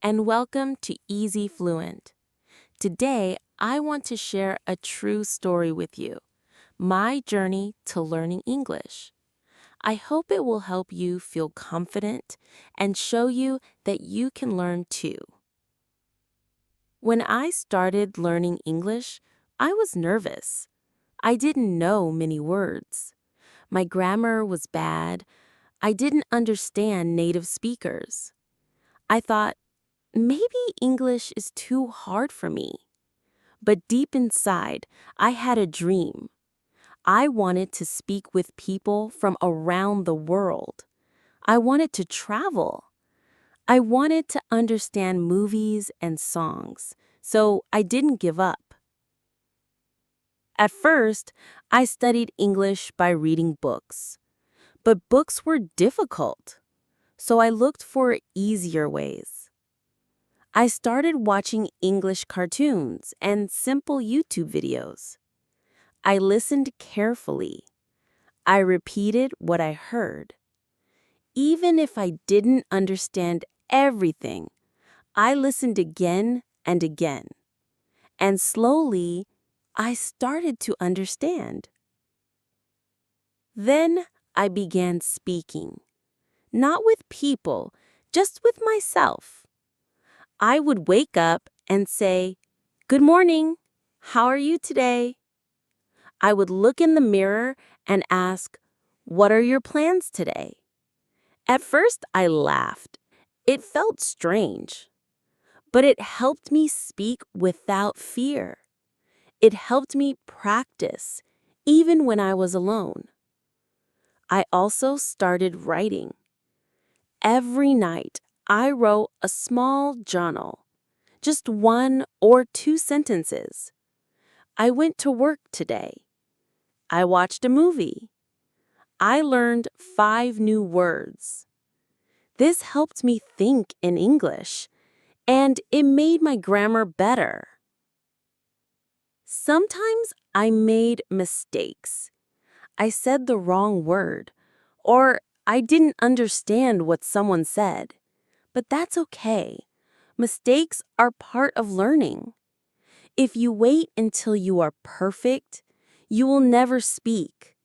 and welcome to EasyFluent. Today, I want to share a true story with you, my journey to learning English. I hope it will help you feel confident and show you that you can learn too. When I started learning English, I was nervous. I didn't know many words. My grammar was bad. I didn't understand native speakers. I thought, maybe English is too hard for me. But deep inside, I had a dream. I wanted to speak with people from around the world. I wanted to travel. I wanted to understand movies and songs, so I didn't give up. At first, I studied English by reading books. But books were difficult, so I looked for easier ways. I started watching English cartoons and simple YouTube videos. I listened carefully. I repeated what I heard. Even if I didn't understand everything, I listened again and again. And slowly, I started to understand. Then I began speaking. Not with people, just with myself. I would wake up and say, "Good morning. How are you today?" I would look in the mirror and ask, "What are your plans today?" At first, I laughed. It felt strange. But it helped me speak without fear. It helped me practice, even when I was alone. I also started writing. Every night, I wrote a small journal, just 1 or 2 sentences. I went to work today. I watched a movie. I learned 5 new words. This helped me think in English, and it made my grammar better. Sometimes I made mistakes. I said the wrong word, or I didn't understand what someone said. But that's okay. Mistakes are part of learning. If you wait until you are perfect, you will never speak.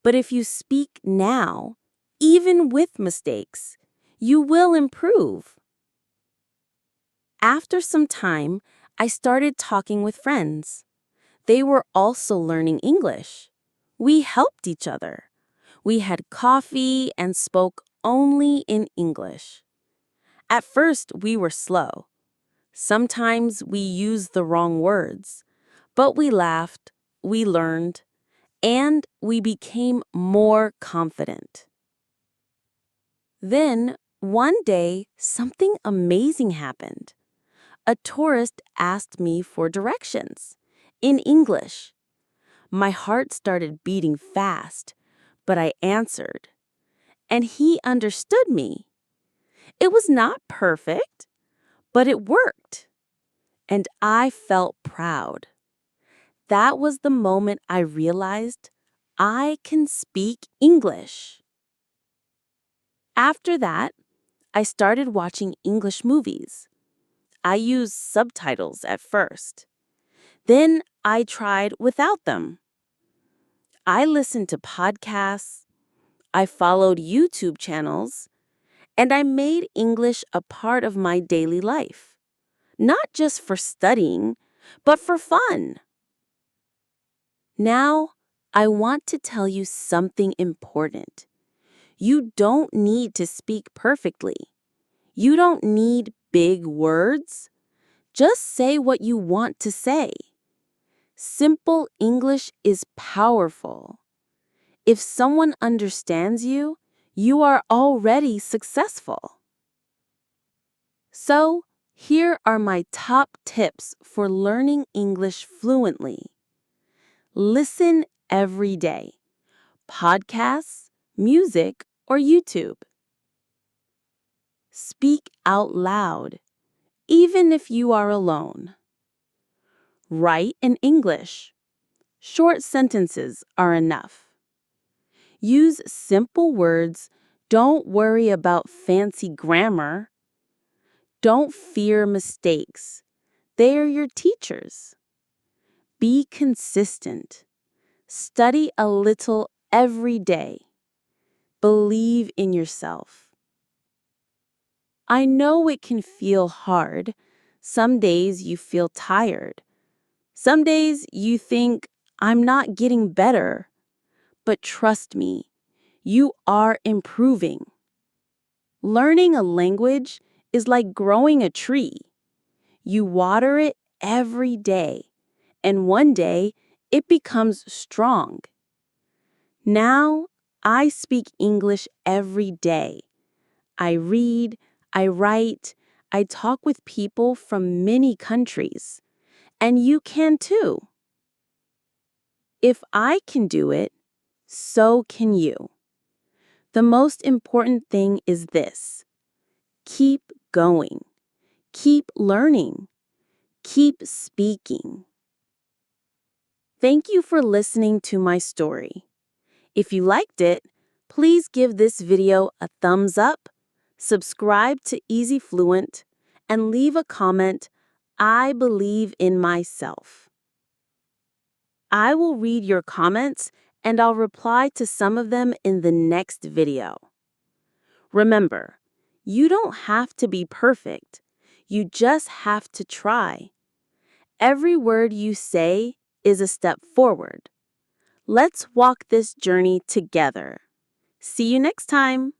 But if you speak now, even with mistakes, you will improve. After some time, I started talking with friends. They were also learning English. We helped each other. We had coffee and spoke only in English. At first, we were slow. Sometimes we used the wrong words. But we laughed, we learned, and we became more confident. Then, one day, something amazing happened. A tourist asked me for directions in English. My heart started beating fast, but I answered. And he understood me. It was not perfect, but it worked. And I felt proud. That was the moment I realized I can speak English. After that, I started watching English movies. I used subtitles at first. Then I tried without them. I listened to podcasts, I followed YouTube channels, and I made English a part of my daily life. Not just for studying, but for fun. Now, I want to tell you something important. You don't need to speak perfectly. You don't need big words. Just say what you want to say. Simple English is powerful. If someone understands you, you are already successful. So, here are my top tips for learning English fluently. Listen every day. Podcasts, music, or YouTube. Speak out loud, even if you are alone. Write in English. Short sentences are enough. Use simple words. Don't worry about fancy grammar. Don't fear mistakes. They are your teachers. Be consistent. Study a little every day. Believe in yourself. I know it can feel hard. Some days you feel tired. Some days you think, I'm not getting better. But trust me, you are improving. Learning a language is like growing a tree. You water it every day, and one day it becomes strong. Now, I speak English every day. I read, I write, I talk with people from many countries. And you can too. If I can do it, so can you. The most important thing is this: keep going, keep learning, keep speaking. Thank you for listening to my story. If you liked it, please give this video a thumbs up, subscribe to EasyFluent, and leave a comment, I believe in myself. I will read your comments and I'll reply to some of them in the next video. Remember, you don't have to be perfect. You just have to try. Every word you say is a step forward. Let's walk this journey together. See you next time.